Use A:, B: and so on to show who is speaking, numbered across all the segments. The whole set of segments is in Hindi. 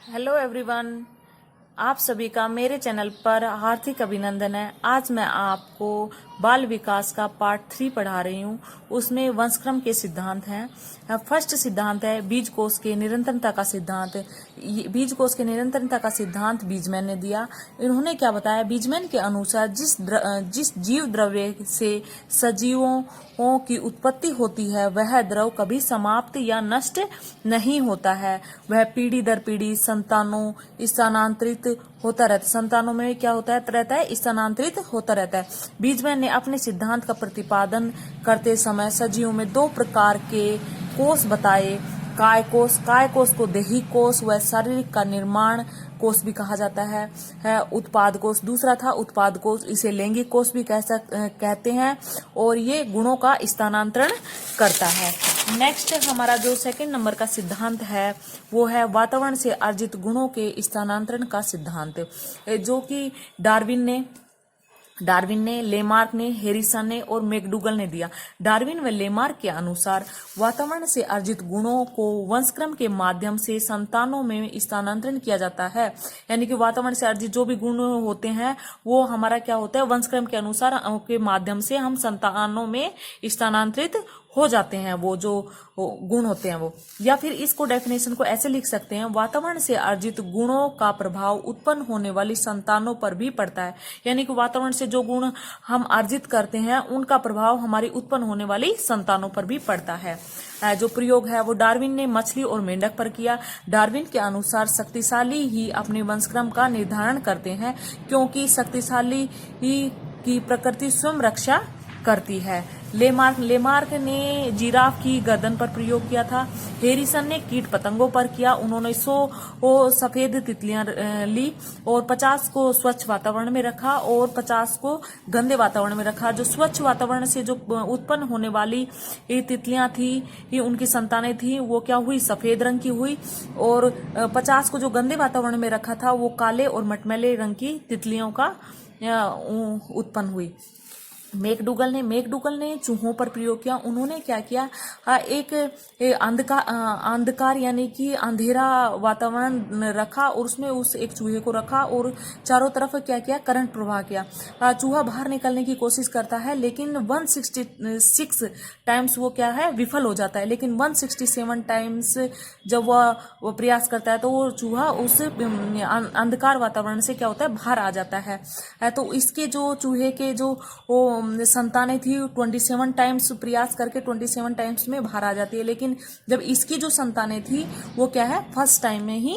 A: हेलो एवरीवन, आप सभी का मेरे चैनल पर हार्दिक अभिनंदन है। आज मैं आपको बाल विकास का पार्ट 3 पढ़ा रही हूँ। उसमें वंशक्रम के सिद्धांत हैं। फर्स्ट सिद्धांत है बीज कोष के निरंतरता का सिद्धांत। बीज कोष के निरंतरता का सिद्धांत बीजमैन ने दिया। इन्होंने क्या बताया, बीजमैन के अनुसार जिस जीव द्रव्य से सजीवों की उत्पत्ति होती है वह द्रव कभी समाप्त या नष्ट नहीं होता है। वह पीढ़ी दर पीढ़ी संतानों स्थानांतरित होता रहता है। संतानों में क्या होता है, स्थानांतरित होता रहता है। बीजमैन ने अपने सिद्धांत का प्रतिपादन करते समय सजीवों में 2 प्रकार के कोष बताए। काय कोष को देही कोष व शारीरिक का निर्माण कोष भी कहा जाता है। उत्पाद कोष दूसरा था, उत्पाद कोष, इसे लैंगिक कोष भी कहते हैं और ये गुणों का स्थानांतरण करता है। नेक्स्ट हमारा जो सेकंड नंबर का सिद्धांत है वो है वातावरण से अर्जित गुणों के स्थानांतरण का सिद्धांत, जो कि डार्विन ने, लेमार्क ने, हैरिसन ने और मैकडूगल ने दिया। डार्विन व लेमार्क के अनुसार वातावरण से अर्जित गुणों को वंशक्रम के माध्यम से संतानों में स्थानांतरण किया जाता है। यानी कि वातावरण से अर्जित जो भी गुण होते हैं वो हमारा क्या होता है, वंशक्रम के अनुसार के माध्यम से हम संतानों में स्थानांतरित हो जाते हैं, वो जो गुण होते हैं वो। या फिर इसको डेफिनेशन को ऐसे लिख सकते हैं, वातावरण से अर्जित गुणों का प्रभाव उत्पन्न होने वाली संतानों पर भी पड़ता है। यानी कि वातावरण से जो गुण हम अर्जित करते हैं उनका प्रभाव हमारी उत्पन्न होने वाली संतानों पर भी पड़ता है। जो प्रयोग है वो डार्विन ने मछली और मेंढक पर किया। डार्विन के अनुसार शक्तिशाली ही अपने वंशक्रम का निर्धारण करते हैं, क्योंकि शक्तिशाली ही की प्रकृति स्वयं रक्षा करती है। लेमार्क ने जिराफ की गर्दन पर प्रयोग किया था। हैरिसन ने कीट पतंगों पर किया। उन्होंने 100 सफेद तितलियां ली और 50 को स्वच्छ वातावरण में रखा और 50 को गंदे वातावरण में रखा। जो स्वच्छ वातावरण से जो उत्पन्न होने वाली तितलियां थी, ये उनकी संतानें थी, वो क्या हुई, सफेद रंग की हुई। और 50 को जो गंदे वातावरण में रखा था वो काले और मटमैले रंग की तितलियों का उत्पन्न हुई। मैकडूगल ने चूहों पर प्रयोग किया। उन्होंने क्या किया, एक अंधकार यानी कि अंधेरा वातावरण रखा और उसमें उस एक चूहे को रखा और चारों तरफ क्या किया, करंट प्रवाह किया। चूहा बाहर निकलने की कोशिश करता है लेकिन 166 टाइम्स वो क्या है, विफल हो जाता है। लेकिन 167 टाइम्स जब वो प्रयास करता है तो वो चूहा उस अंधकार वातावरण से क्या होता है, बाहर आ जाता है। तो इसके जो चूहे के जो संतानें थी 27 टाइम्स प्रयास करके 27 टाइम्स में बाहर आ जाती है। लेकिन जब इसकी जो संतानें थी वो क्या है, फर्स्ट टाइम में ही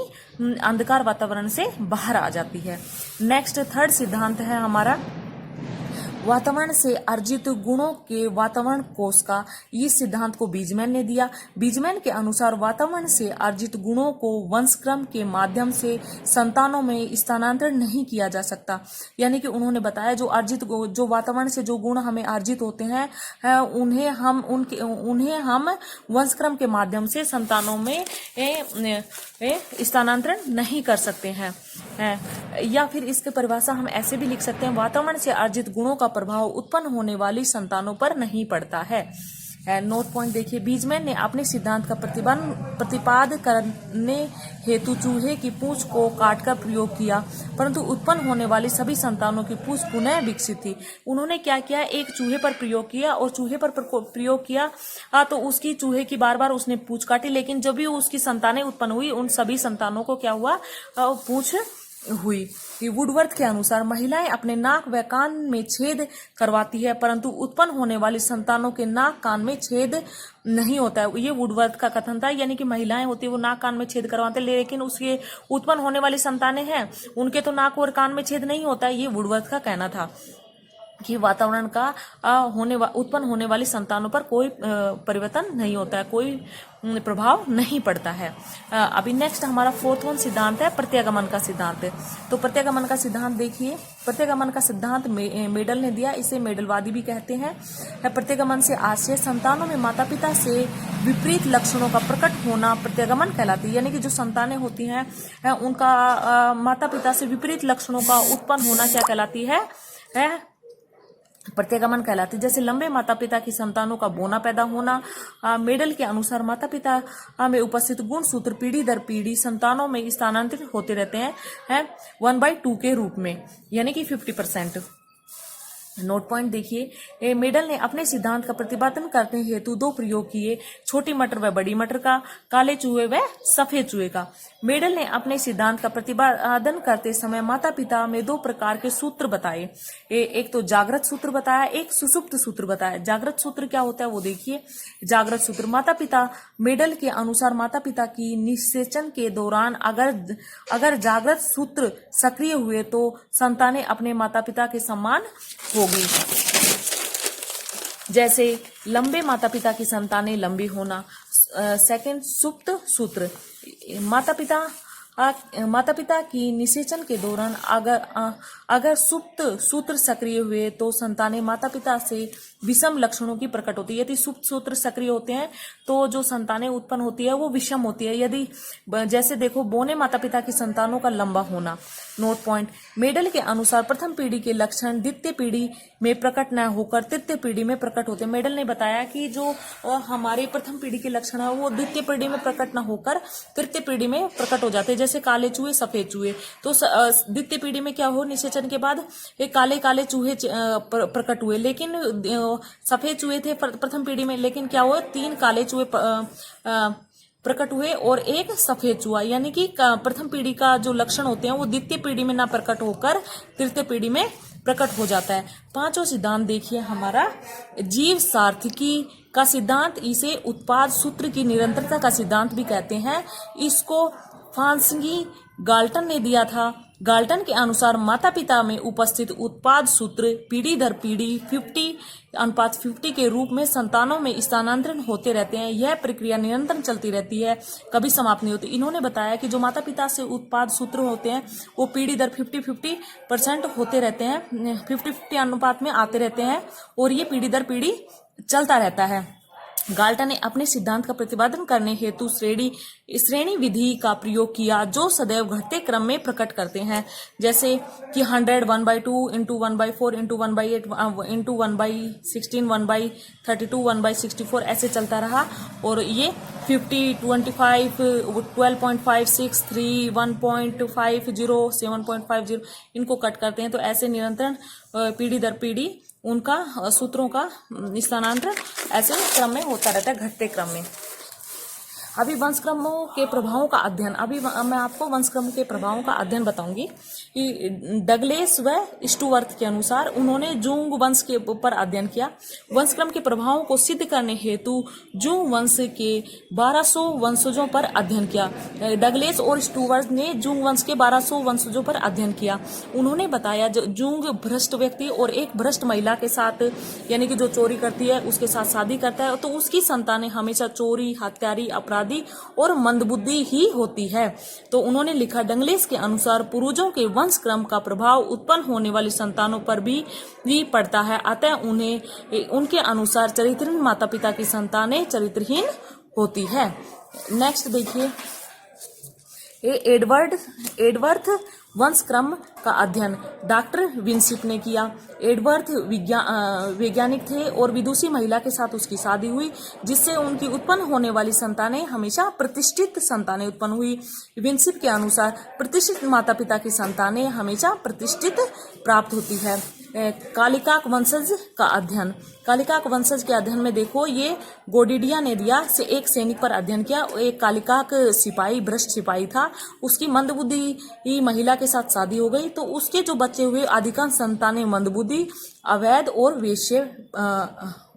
A: अंधकार वातावरण से बाहर आ जाती है। नेक्स्ट थर्ड सिद्धांत है हमारा वातावरण से अर्जित गुणों के वातावरण कोष का। इस सिद्धांत को बीजमैन ने दिया। बीजमैन के अनुसार वातावरण से अर्जित गुणों को वंशक्रम के माध्यम से संतानों में स्थानांतरण नहीं किया जा सकता। यानी कि उन्होंने बताया जो वातावरण से जो गुण हमें अर्जित होते हैं उन्हें हम वंशक्रम के माध्यम से संतानों में स्थानांतरण नहीं कर सकते हैं। या फिर इसकी परिभाषा हम ऐसे भी लिख सकते हैं, वातावरण से अर्जित गुणों का प्रभाव उत्पन्न होने वाली संतानों पर नहीं पड़ता है। नोट पॉइंट देखिए, बीजमैन ने अपने सिद्धांत का प्रतिपादन करने हेतु चूहे की पूंछ को काटकर प्रयोग किया, परंतु उत्पन्न होने वाली सभी संतानों की पूंछ पुनः विकसित थी। उन्होंने क्या किया, एक चूहे पर प्रयोग किया और चूहे पर प्रयोग किया तो उसकी चूहे की बार बार उसने पूंछ काटी, लेकिन जब भी उसकी संतानें उत्पन्न हुई उन सभी संतानों को क्या हुआ, पूंछ हुई। वुडवर्थ के अनुसार महिलाएं अपने नाक व कान में छेद करवाती है, परंतु उत्पन्न होने वाली संतानों के नाक कान में छेद नहीं होता है। ये वुडवर्थ का कथन था। यानी कि महिलाएं होती है वो नाक कान में छेद करवाते, लेकिन उसके उत्पन्न होने वाली संतानें हैं उनके तो नाक और कान में छेद नहीं होता है। ये वुडवर्थ का कहना था कि वातावरण का उत्पन्न होने वाली संतानों पर कोई परिवर्तन नहीं होता है, कोई प्रभाव नहीं पड़ता है। अभी नेक्स्ट हमारा फोर्थ वन सिद्धांत है प्रत्यागमन का सिद्धांत। तो प्रत्यागमन का सिद्धांत देखिए, प्रत्यागमन का सिद्धांत मेडल ने दिया, इसे मेडलवादी भी कहते हैं। प्रत्यागमन से आशय संतानों में माता पिता से विपरीत लक्षणों का प्रकट होना प्रत्यागमन कहलाती है। यानी कि जो संतानें होती हैं उनका माता पिता से विपरीत लक्षणों का उत्पन्न होना क्या कहलाती है, प्रत्यागमन कहलाती है। जैसे लंबे माता पिता की संतानों का बोना पैदा होना। मेडल के अनुसार माता पिता में उपस्थित गुण सूत्र पीढ़ी दर पीढ़ी संतानों में स्थानांतरित होते रहते हैं 1/2 के रूप में, यानी कि 50%। नोट पॉइंट देखिए, मेडल ने अपने सिद्धांत का प्रतिपादन करने हेतु दो प्रयोग किए, छोटी मटर व बड़ी मटर का, काले चूहे व सफेद चूहे का। मेडल ने अपने सिद्धांत का प्रतिपादन करते समय माता पिता में दो प्रकार के सूत्र बताए, एक तो जागृत सूत्र बताया, एक सुषुप्त सूत्र बताया। जागृत सूत्र क्या होता है वो देखिए। जागृत सूत्र, माता पिता मेडल के अनुसार माता पिता की निषेचन के दौरान अगर जागृत सूत्र सक्रिय हुए तो संतानें अपने माता पिता के समान होगी। जैसे लंबे माता पिता की संतानें लंबी होना। सेकंड, सुप्त सूत्र, माता पिता की निषेचन के दौरान अगर सुप्त सूत्र सक्रिय हुए तो संतानें माता पिता से विषम लक्षणों की प्रकट होती है। यदि सुप्त सूत्र सक्रिय होते हैं तो जो संतानें उत्पन्न होती है वो विषम होती है। यदि जैसे देखो, बोने माता पिता की संतानों का लंबा होना। नोट पॉइंट, मेडल के अनुसार प्रथम पीढ़ी के लक्षण द्वितीय पीढ़ी में प्रकट न होकर तृतीय पीढ़ी में प्रकट होते हैं। मेडल ने बताया कि जो हमारे प्रथम पीढ़ी के लक्षण है वो द्वितीय पीढ़ी में प्रकट न होकर तृतीय पीढ़ी में प्रकट हो जाते हैं। जैसे काले चूहे सफेद चूहे, तो द्वितीय पीढ़ी में क्या हो, निषेचन के बाद एक काले काले चूहे प्रकट हुए, लेकिन सफेद चूहे थे प्रथम पीढ़ी में, लेकिन क्या हुआ, 3 काले चूहे प्रकट हुए और एक सफेद चूहा। यानी कि प्रथम पीढ़ी का जो लक्षण होते हैं वो द्वितीय पीढ़ी में ना प्रकट होकर तृतीय पीढ़ी में प्रकट हो जाता है। पांचवा सिद्धांत देखिए हमारा, जीव सार्थकी का सिद्धांत। इसे उत्पाद सूत्र की निरंतरता का सिद्धांत भी कहते हैं। इसको फांसगी गाल्टन ने दिया था। गाल्टन के अनुसार माता पिता में उपस्थित उत्पाद सूत्र पीढ़ी दर पीढ़ी 50:50 के रूप में संतानों में स्थानांतरण होते रहते हैं। यह प्रक्रिया निरंतर चलती रहती है, कभी समाप्त नहीं होती। इन्होंने बताया कि जो माता पिता से उत्पाद सूत्र होते हैं वो पीढ़ी दर 50-50% होते रहते हैं, 50-50 अनुपात में आते रहते हैं और ये पीढ़ी दर पीढ़ी चलता रहता है। गाल्टन ने अपने सिद्धांत का प्रतिपादन करने हेतु श्रेणी विधि का प्रयोग किया, जो सदैव घटते क्रम में प्रकट करते हैं। जैसे कि 100 1/2 × 1/4 × 1/8 × 1/16 1/32 1/64 ऐसे चलता रहा। और ये 50 25 12.56 3 1.50 7.50 इनको कट करते हैं। तो ऐसे निरंतर पीढ़ी दर पीढ़ी उनका सूत्रों का स्थानांतरण ऐसे क्रम में होता रहता है, घटते क्रम में। अभी वंशक्रमों के प्रभावों का अध्ययन, अभी मैं आपको वंशक्रम के प्रभावों का अध्ययन बताऊंगी कि डगलेस व स्टुअर्ट के अनुसार उन्होंने जूंग वंश के ऊपर अध्ययन किया। वंशक्रम के प्रभावों को सिद्ध करने हेतु जूंग वंश के 1200 वंशजों पर अध्ययन किया। डगलेस और स्टुअर्ट ने जूंग वंश के 1200 वंशजों पर अध्ययन किया। उन्होंने बताया जूंग भ्रष्ट व्यक्ति और एक भ्रष्ट महिला के साथ, यानी कि जो चोरी करती है उसके साथ शादी करता है, तो उसकी संतानें हमेशा चोरी, हत्यारी, अपराधी और मंदबुद्धि ही होती है। तो उन्होंने लिखा, डगलेस के अनुसार पूर्वजों के वंश क्रम का प्रभाव उत्पन्न होने वाली संतानों पर भी पड़ता है, अतः उनके अनुसार चरित्रहीन माता पिता की संतानें चरित्रहीन होती है। नेक्स्ट देखिए, एडवर्थ वंशक्रम का अध्ययन डॉक्टर विंसिप ने किया। एडवर्थ वैज्ञानिक थे और विदुषी महिला के साथ उसकी शादी हुई, जिससे उनकी उत्पन्न होने वाली संतानें हमेशा प्रतिष्ठित संतानें उत्पन्न हुई। विंसिप के अनुसार प्रतिष्ठित माता पिता की संतानें हमेशा प्रतिष्ठित प्राप्त होती है। कालिकाक वंशज का अध्ययन, कालिकाक वंशज के अध्ययन में देखो, ये गोडिडिया ने दिया से एक सैनिक पर अध्ययन किया। एक कालिकाक सिपाही, भ्रष्ट सिपाही था, उसकी मंदबुद्धि महिला के साथ शादी हो गई, तो उसके जो बच्चे हुए अधिकांश संतानें मंदबुद्धि, अवैध और वेश्य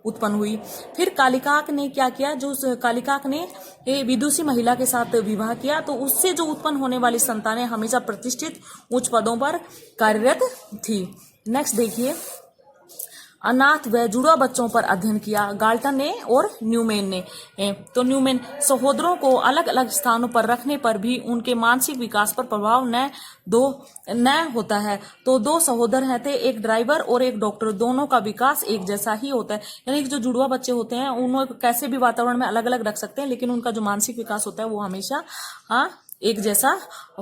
A: उत्पन्न हुई। फिर कालिकाक ने क्या किया, जो कालिकाक ने विदुषी महिला के साथ विवाह किया, तो उससे जो उत्पन्न होने वाली संतानें हमेशा प्रतिष्ठित उच्च पदों पर कार्यरत थी। नेक्स्ट देखिए, अनाथ व जुड़वा बच्चों पर अध्ययन किया गाल्टन ने और न्यूमैन ने। तो न्यूमैन, सहोदरों को अलग अलग स्थानों पर रखने पर भी उनके मानसिक विकास पर प्रभाव न होता है। तो 2 सहोदर हैं थे, एक ड्राइवर और एक डॉक्टर, दोनों का विकास एक जैसा ही होता है। यानी कि जो जुड़वा बच्चे होते हैं उन्हें कैसे भी वातावरण में अलग अलग रख सकते हैं, लेकिन उनका जो मानसिक विकास होता है वो हमेशा एक जैसा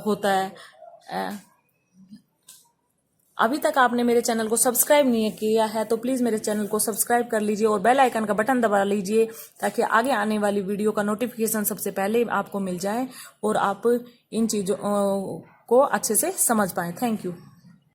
A: होता है। अभी तक आपने मेरे चैनल को सब्सक्राइब नहीं किया है तो प्लीज़ मेरे चैनल को सब्सक्राइब कर लीजिए और बेल आइकन का बटन दबा लीजिए ताकि आगे आने वाली वीडियो का नोटिफिकेशन सबसे पहले आपको मिल जाए और आप इन चीज़ों को अच्छे से समझ पाएँ। Thank you.